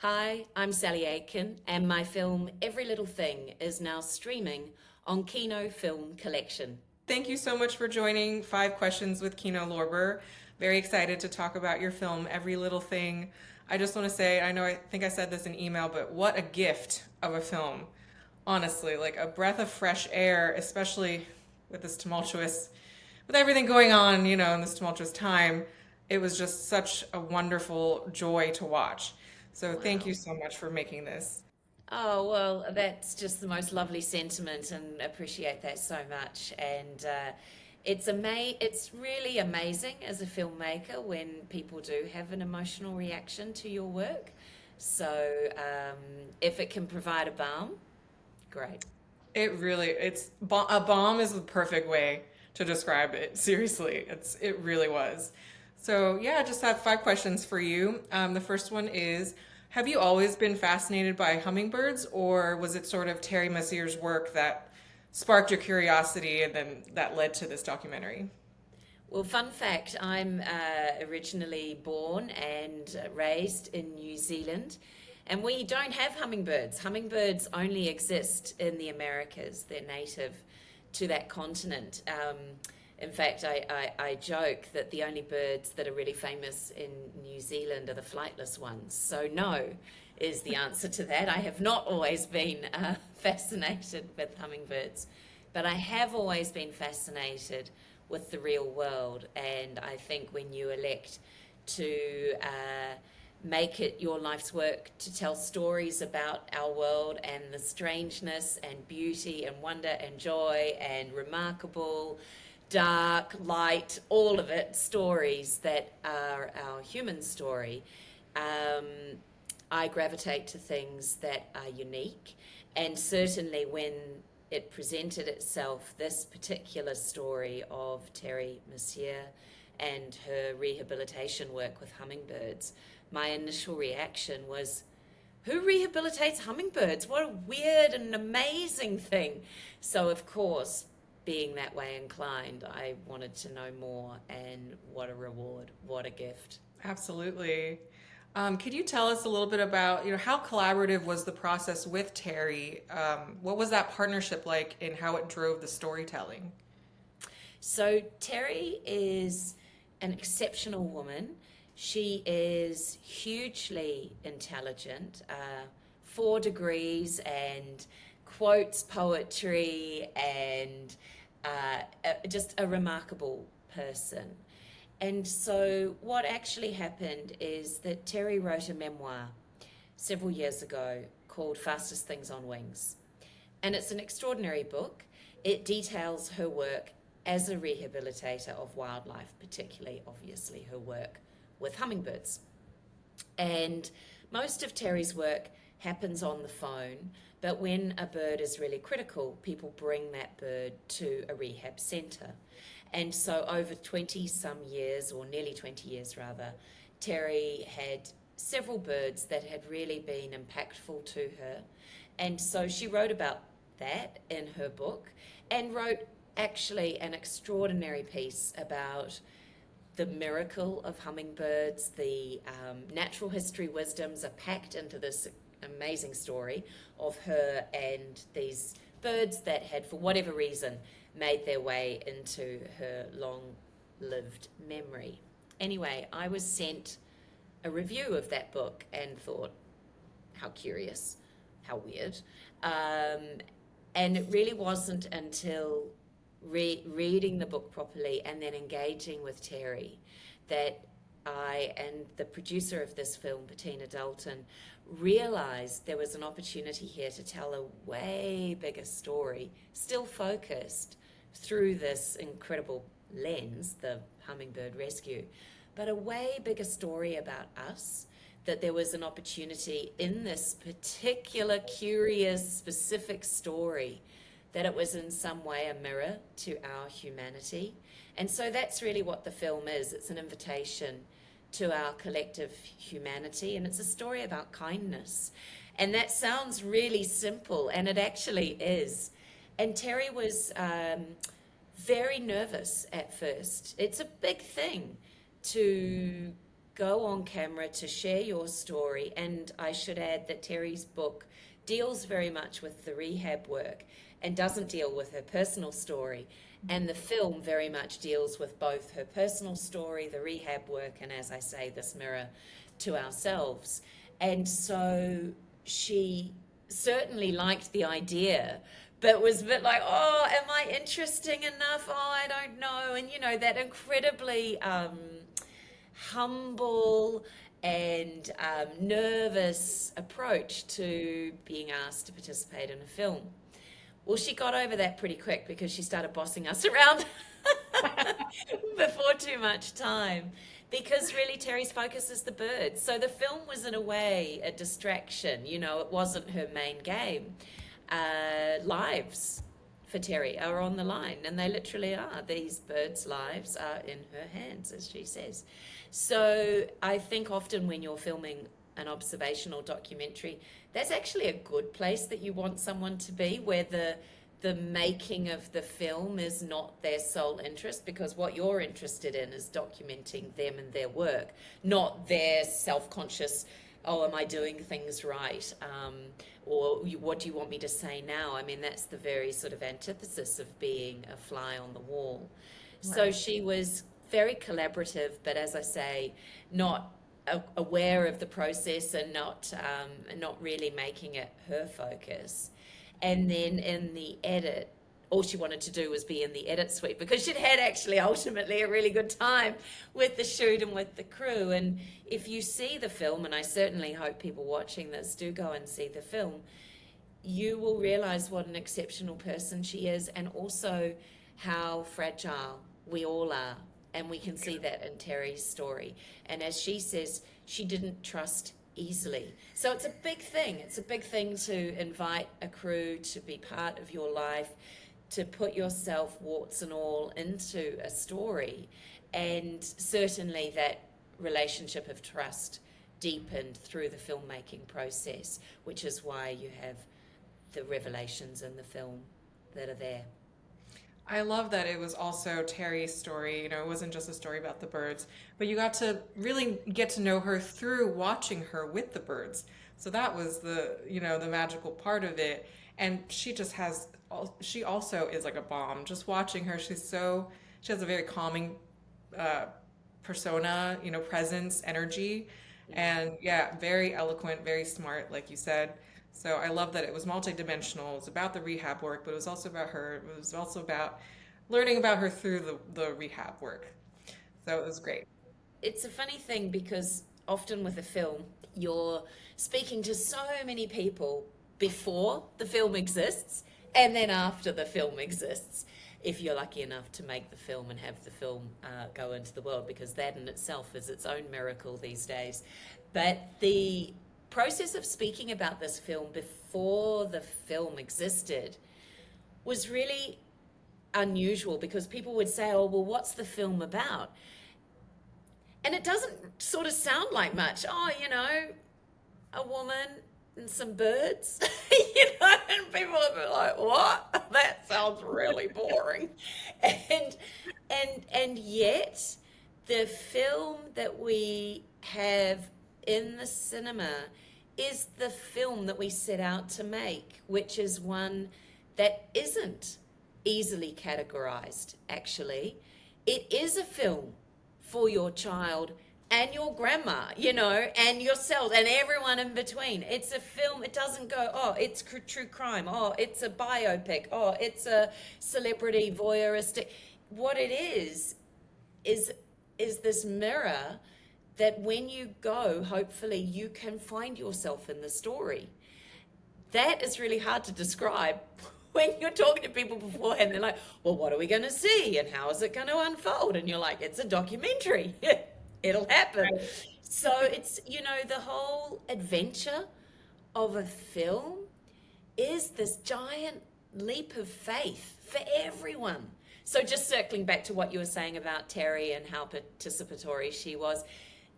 Hi, I'm Sally Aitken, and my film Every Little Thing is now streaming on Kino Film Collection. Thank you so much for joining Five Questions with Kino Lorber. Very excited to talk about your film, Every Little Thing. I just want to say, I think I said this in email, but what a gift of a film. Honestly, like a breath of fresh air, especially with this tumultuous, with everything going on, in this tumultuous time. It was just such a wonderful joy to watch. So thank you Wow. so much for making this. Oh, well, that's just the most lovely sentiment and appreciate that so much. And it's really amazing as a filmmaker when people do have an emotional reaction to your work. So if it can provide a balm, great. A bomb is the perfect way to describe it. Seriously, it really was. So yeah, I just have five questions for you. The first one is, have you always been fascinated by hummingbirds, or was it sort of Terry Masear's work that sparked your curiosity and then that led to this documentary? Well, fun fact, I'm originally born and raised in New Zealand, and we don't have hummingbirds. Hummingbirds only exist in the Americas, they're native to that continent. In fact, I joke that the only birds that are really famous in New Zealand are the flightless ones. So, no is the answer to that. I have not always been fascinated with hummingbirds, but I have always been fascinated with the real world. And I think when you elect to make it your life's work to tell stories about our world and the strangeness and beauty and wonder and joy and remarkable, dark, light, all of it, stories that are our human story, um, I gravitate to things that are unique. And certainly when it presented itself, this particular story of Terry Masear and her rehabilitation work with hummingbirds, my initial reaction was, who rehabilitates hummingbirds? What a weird and amazing thing. So, of course, being that way inclined, I wanted to know more, and what a reward, what a gift. Absolutely. Could you tell us a little bit about, how collaborative was the process with Terry? What was that partnership like and how it drove the storytelling? So, Terry is an exceptional woman. She is hugely intelligent, 4 degrees, and quotes poetry, and just a remarkable person. And so, what actually happened is that Terry wrote a memoir several years ago called Fastest Things on Wings. And it's an extraordinary book. It details her work as a rehabilitator of wildlife, particularly, obviously, her work with hummingbirds. And most of Terry's work happens on the phone, but when a bird is really critical, people bring that bird to a rehab centre. And so, over 20 some years, or nearly 20 years rather, Terry had several birds that had really been impactful to her. And so, she wrote about that in her book and wrote actually an extraordinary piece about the miracle of hummingbirds. The natural history wisdoms are packed into this amazing story of her and these birds that had, for whatever reason, made their way into her long lived memory. Anyway, I was sent a review of that book and thought, how curious, how weird. Um, and it really wasn't until reading the book properly and then engaging with Terry that I and the producer of this film, Bettina Dalton, realized there was an opportunity here to tell a way bigger story, still focused through this incredible lens, the hummingbird rescue, but a way bigger story about us. That there was an opportunity in this particular, curious, specific story, that it was in some way a mirror to our humanity. And so that's really what the film is. It's an invitation to our collective humanity, and it's a story about kindness. And that sounds really simple, and it actually is. And Terry was very nervous at first. It's a big thing to go on camera to share your story. And I should add that Terry's book deals very much with the rehab work and doesn't deal with her personal story. And the film very much deals with both her personal story, the rehab work, and as I say, this mirror to ourselves. And so she certainly liked the idea, but was a bit like, oh, am I interesting enough? Oh, I don't know. And, you know, that incredibly humble and nervous approach to being asked to participate in a film. Well, she got over that pretty quick because she started bossing us around before too much time. Because really, Terry's focus is the birds. So the film was, in a way, a distraction. You know, it wasn't her main game. Lives for Terry are on the line, and they literally are. These birds' lives are in her hands, as she says. So I think often when you're filming an observational documentary, that's actually a good place that you want someone to be, where the making of the film is not their sole interest, because what you're interested in is documenting them and their work, not their self-conscious, oh, am I doing things right? Or what do you want me to say now? I mean, that's the very sort of antithesis of being a fly on the wall. Right. So she was very collaborative, but as I say, not aware of the process and not really making it her focus. And then in the edit, all she wanted to do was be in the edit suite, because she'd had actually ultimately a really good time with the shoot and with the crew. And if you see the film, and I certainly hope people watching this do go and see the film, you will realize what an exceptional person she is, and also how fragile we all are. And we can see that in Terry's story. And as she says, she didn't trust easily. So it's a big thing. It's a big thing to invite a crew to be part of your life, to put yourself, warts and all, into a story. And certainly that relationship of trust deepened through the filmmaking process, which is why you have the revelations in the film that are there. I love that it was also Terry's story. You know, it wasn't just a story about the birds, but you got to really get to know her through watching her with the birds. So that was the, you know, the magical part of it. And she just has, she also is like a bomb. Just watching her, she has a very calming persona, you know, presence, energy. And yeah, very eloquent, very smart, like you said. So I love that it was multidimensional. It was about the rehab work, but it was also about her. It was also about learning about her through the rehab work. So it was great. It's a funny thing, because often with a film, you're speaking to so many people before the film exists and then after the film exists, if you're lucky enough to make the film and have the film go into the world, because that in itself is its own miracle these days. But the process of speaking about this film before the film existed was really unusual, because people would say, oh, well, what's the film about? And it doesn't sort of sound like much. Oh, you know, a woman and some birds, you know, and people would be like, what? That sounds really boring. And yet the film that we have in the cinema is the film that we set out to make, which is one that isn't easily categorized, actually. It is a film for your child and your grandma, you know, and yourself and everyone in between. It's a film. It doesn't go, oh, it's true crime. Oh, it's a biopic. Oh, it's a celebrity voyeuristic. What it is this mirror that when you go, hopefully you can find yourself in the story. That is really hard to describe when you're talking to people beforehand. They're like, well, what are we going to see? And how is it going to unfold? And you're like, it's a documentary. It'll happen. Right. So it's, you know, the whole adventure of a film is this giant leap of faith for everyone. So just circling back to what you were saying about Terry and how participatory she was,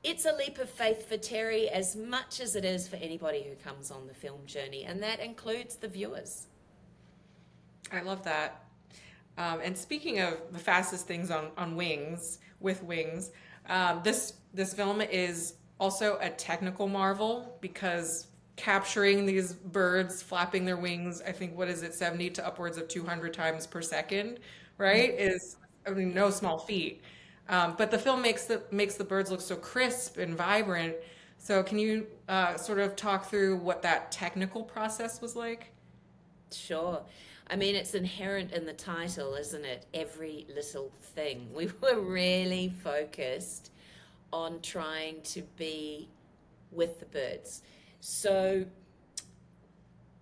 it's a leap of faith for Terry as much as it is for anybody who comes on the film journey, and that includes the viewers. I love that. And speaking of the fastest things on wings, with wings, This film is also a technical marvel because capturing these birds flapping their wings, I think, what is it, 70 to upwards of 200 times per second, right? Is, I mean, no small feat. But the film makes the birds look so crisp and vibrant. So can you sort of talk through what that technical process was like? Sure. I mean, it's inherent in the title, isn't it? Every little thing. We were really focused on trying to be with the birds. So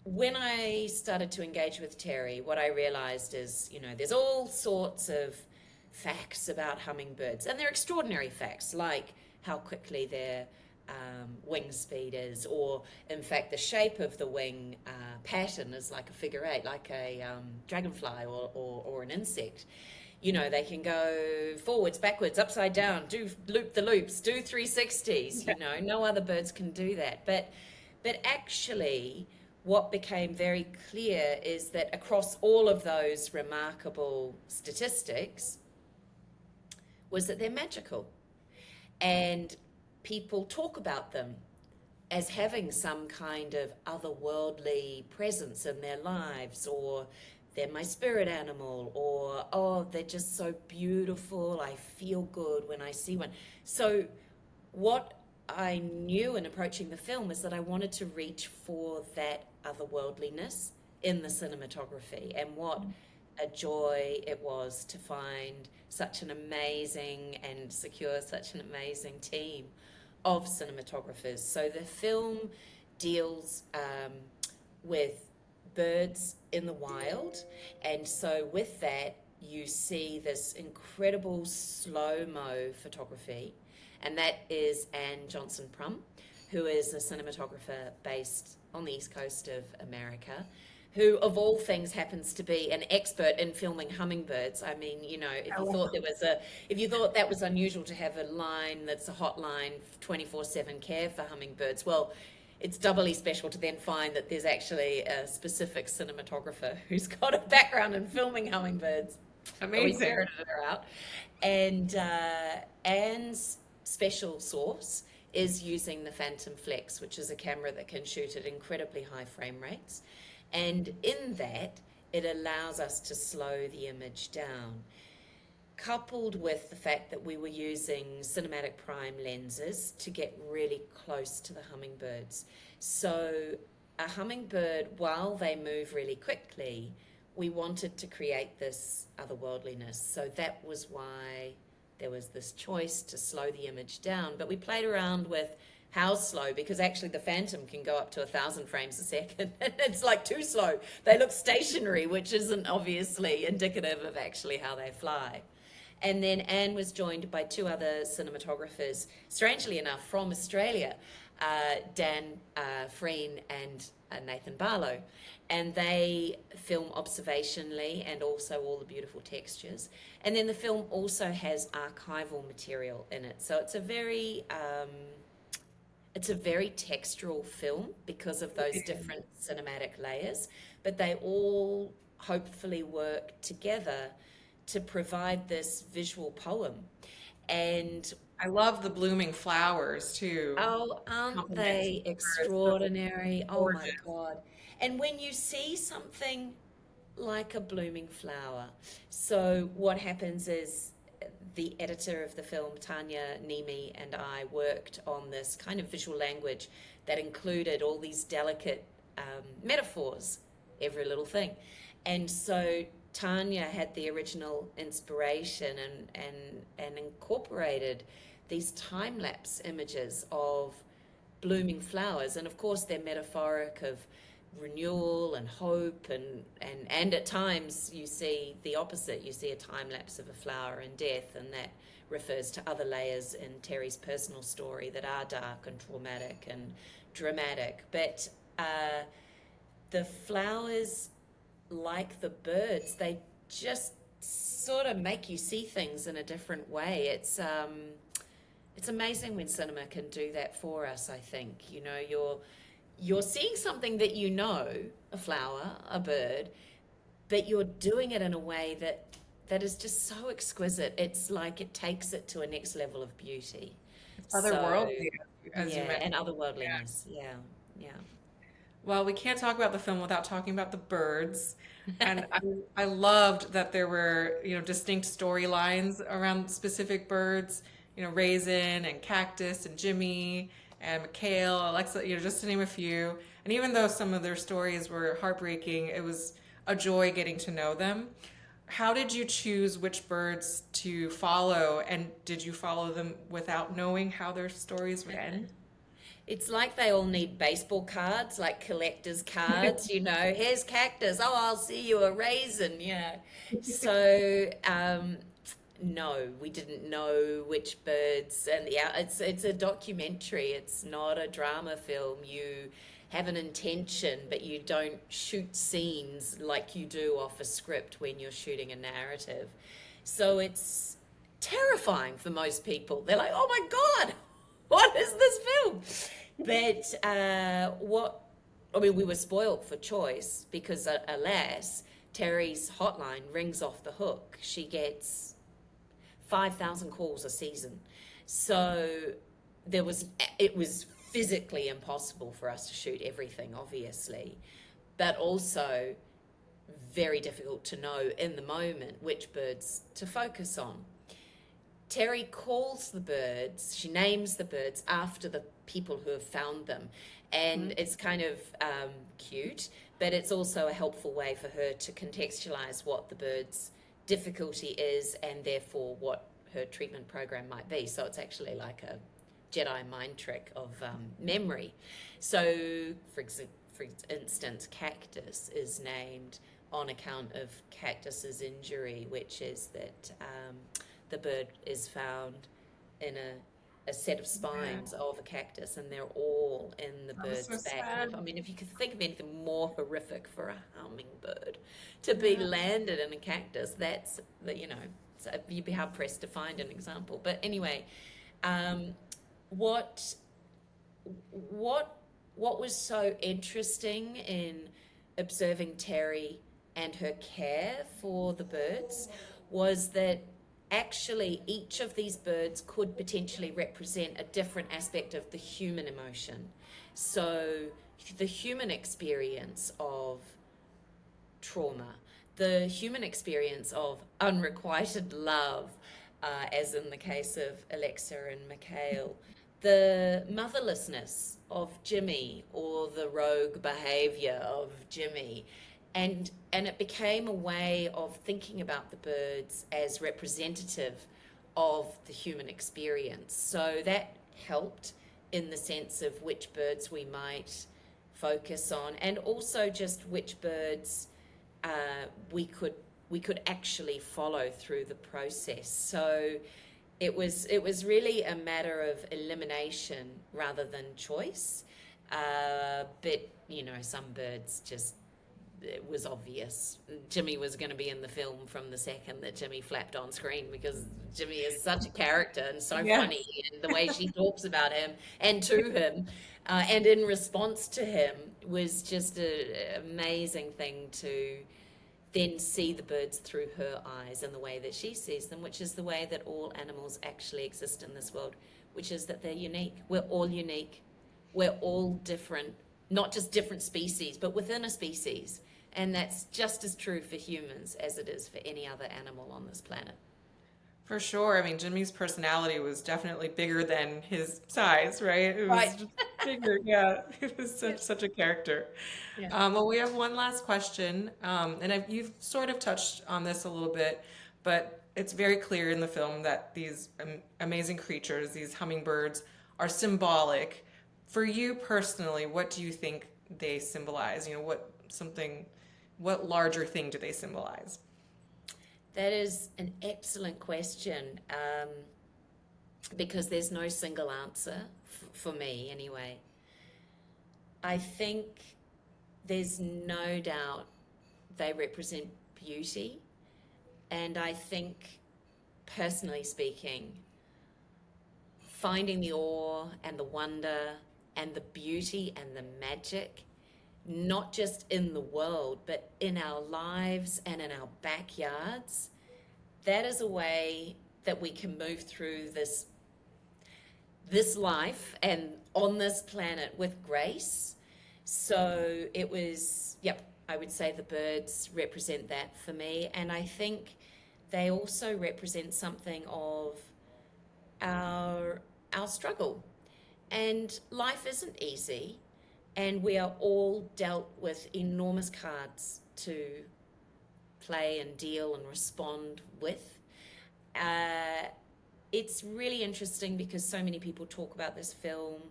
when I started to engage with Terry, what I realized is, there's all sorts of facts about hummingbirds, and they're extraordinary facts, like how quickly their wing speed is, or in fact, the shape of the wing pattern is like a figure eight, like a dragonfly or an insect. They can go forwards, backwards, upside down, do loop the loops, do 360s. No other birds can do that. But actually, what became very clear is that across all of those remarkable statistics was that they're magical. And people talk about them as having some kind of otherworldly presence in their lives, or they're my spirit animal, or, oh, they're just so beautiful, I feel good when I see one. So what I knew in approaching the film is that I wanted to reach for that otherworldliness in the cinematography, and what a joy it was to find such an amazing and secure such an amazing team of cinematographers. So the film deals with birds in the wild, and so with that you see this incredible slow-mo photography, and that is Anne Johnson Prum, who is a cinematographer based on the east coast of America, who of all things happens to be an expert in filming hummingbirds. I mean, if you thought that was unusual to have a line that's a hotline 24/7 care for hummingbirds, well, it's doubly special to then find that there's actually a specific cinematographer who's got a background in filming hummingbirds. We Amazing. ferreted her out. And Anne's special sauce is using the Phantom Flex, which is a camera that can shoot at incredibly high frame rates. And in that, it allows us to slow the image down, coupled with the fact that we were using cinematic prime lenses to get really close to the hummingbirds. So a hummingbird, while they move really quickly, we wanted to create this otherworldliness. So that was why there was this choice to slow the image down. But we played around with how slow, because actually the Phantom can go up to 1,000 frames a second, and it's like too slow. They look stationary, which isn't obviously indicative of actually how they fly. And then Anne was joined by two other cinematographers, strangely enough, from Australia, Dan Freen and Nathan Barlow. And they film observationally and also all the beautiful textures. And then the film also has archival material in it. So it's a very textural film because of those different cinematic layers, but they all hopefully work together to provide this visual poem. And I love the blooming flowers too. oh, aren't Compliments they are so extraordinary? Oh my gorgeous. God. And when you see something like a blooming flower, so what happens is the editor of the film, Tanya Nemi, and I worked on this kind of visual language that included all these delicate metaphors, every little thing. And so Tanya had the original inspiration and incorporated these time-lapse images of blooming flowers. And of course, they're metaphoric of renewal and hope, and at times you see the opposite. You see a time lapse of a flower and death, and that refers to other layers in Terry's personal story that are dark and traumatic and dramatic. But the flowers, like the birds, they just sort of make you see things in a different way. It's amazing when cinema can do that for us. I think you're seeing something that a flower, a bird, but you're doing it in a way that that is just so exquisite. It's like it takes it to a next level of beauty. It's So, otherworldly, as you yeah, and mentioned. Yeah. otherworldliness. Yeah, yeah. Well, we can't talk about the film without talking about the birds. And I loved that there were, distinct storylines around specific birds, Raisin and Cactus and Jimmy and McHale, Alexa, just to name a few. And even though some of their stories were heartbreaking, it was a joy getting to know them. How did you choose which birds to follow? And did you follow them without knowing how their stories would end? It's like they all need baseball cards, like collector's cards, here's Cactus. Oh, I'll see you a raisin, yeah. So, no, we didn't know which birds, and it's a documentary. It's not a drama film. You have an intention, but you don't shoot scenes like you do off a script when you're shooting a narrative. So it's terrifying for most people. They're like, "Oh my God, what is this film?" But we were spoilt for choice because, alas, Terry's hotline rings off the hook. She gets 5,000 calls a season. So it was physically impossible for us to shoot everything, obviously, but also very difficult to know in the moment which birds to focus on. Terry calls the birds, she names the birds after the people who have found them. And it's kind of cute, but it's also a helpful way for her to contextualize what the bird's difficulty is and therefore what her treatment program might be. So it's actually like a Jedi mind trick of memory. So, for instance, Cactus is named on account of Cactus's injury, which is that the bird is found in a set of spines of a cactus, and they're all in the That was so bird's back. And sad. if you could think of anything more horrific for a hummingbird to be Yeah. landed in a cactus, that's so you'd be hard pressed to find an example. But anyway, um, what what was so interesting in observing Terry and her care for the birds was that actually each of these birds could potentially represent a different aspect of the human emotion. So the human experience of trauma, the human experience of unrequited love, as in the case of Alexa and Mikhail, the motherlessness of Jimmy or the rogue behavior of Jimmy. And it became a way of thinking about the birds as representative of the human experience. So that helped in the sense of which birds we might focus on, and also just which birds we could actually follow through the process. So it was really a matter of elimination rather than choice. But some birds just, it was obvious Jimmy was going to be in the film from the second that Jimmy flapped on screen, because Jimmy is such a character and so Yeah. funny, and the way she talks about him and to him and in response to him was just an amazing thing to then see the birds through her eyes and the way that she sees them, which is the way that all animals actually exist in this world, which is that they're unique. We're all unique. We're all different, not just different species, but within a species. And that's just as true for humans as it is for any other animal on this planet. For sure. I mean, Jimmy's personality was definitely bigger than his size, right? It was Right. just bigger. Yeah, it was Yeah. such a character. Yeah. Well, we have one last question, and you've sort of touched on this a little bit, but it's very clear in the film that these amazing creatures, these hummingbirds, are symbolic. For you personally, what do you think they symbolize? What larger thing do they symbolize? That is an excellent question, because there's no single answer for me anyway. I think there's no doubt they represent beauty, and I think, personally speaking, finding the awe and the wonder and the beauty and the magic, not just in the world, but in our lives and in our backyards, that is a way that we can move through this life and on this planet with grace. So it was, yep, I would say the birds represent that for me. And I think they also represent something of our struggle. And life isn't easy, and we are all dealt with enormous cards to play and deal and respond with. It's really interesting because so many people talk about this film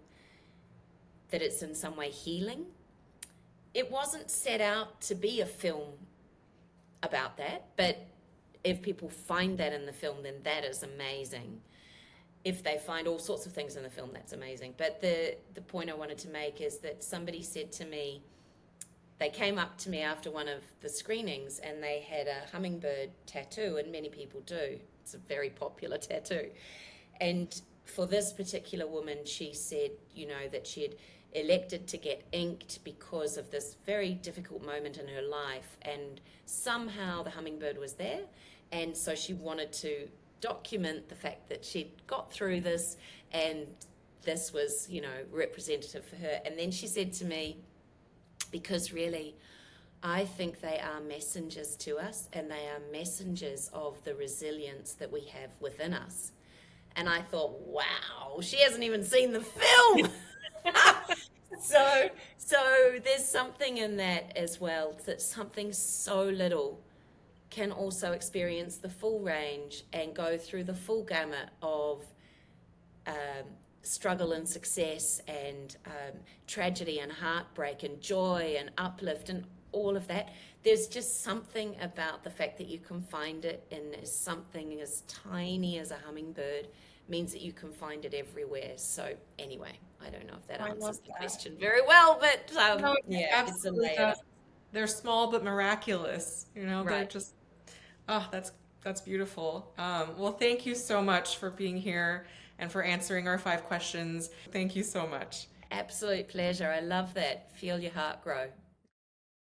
that it's in some way healing. It wasn't set out to be a film about that, but if people find that in the film, then that is amazing. If they find all sorts of things in the film, that's amazing. But the point I wanted to make is that somebody said to me, they came up to me after one of the screenings and they had a hummingbird tattoo, and many people do. It's a very popular tattoo. And for this particular woman, she said, you know, that she had elected to get inked because of this very difficult moment in her life, and somehow the hummingbird was there, and so she wanted to document the fact that she'd got through this, and this was, you know, representative for her. And then she said to me, because really I think they are messengers to us, and they are messengers of the resilience that we have within us. And I thought, wow, she hasn't even seen the film. So there's something in that as well, that something so little can also experience the full range and go through the full gamut of struggle and success, and tragedy and heartbreak and joy and uplift and all of that. There's just something about the fact that you can find it in something as tiny as a hummingbird means that you can find it everywhere. So anyway, I don't know if that answers the question very well, but No, yeah, absolutely it's a layer. does. They're small but miraculous. You know, they're Right. just, oh, that's beautiful. Well, thank you so much for being here and for answering our 5 questions. Thank you so much. Absolute pleasure. I love that. Feel your heart grow.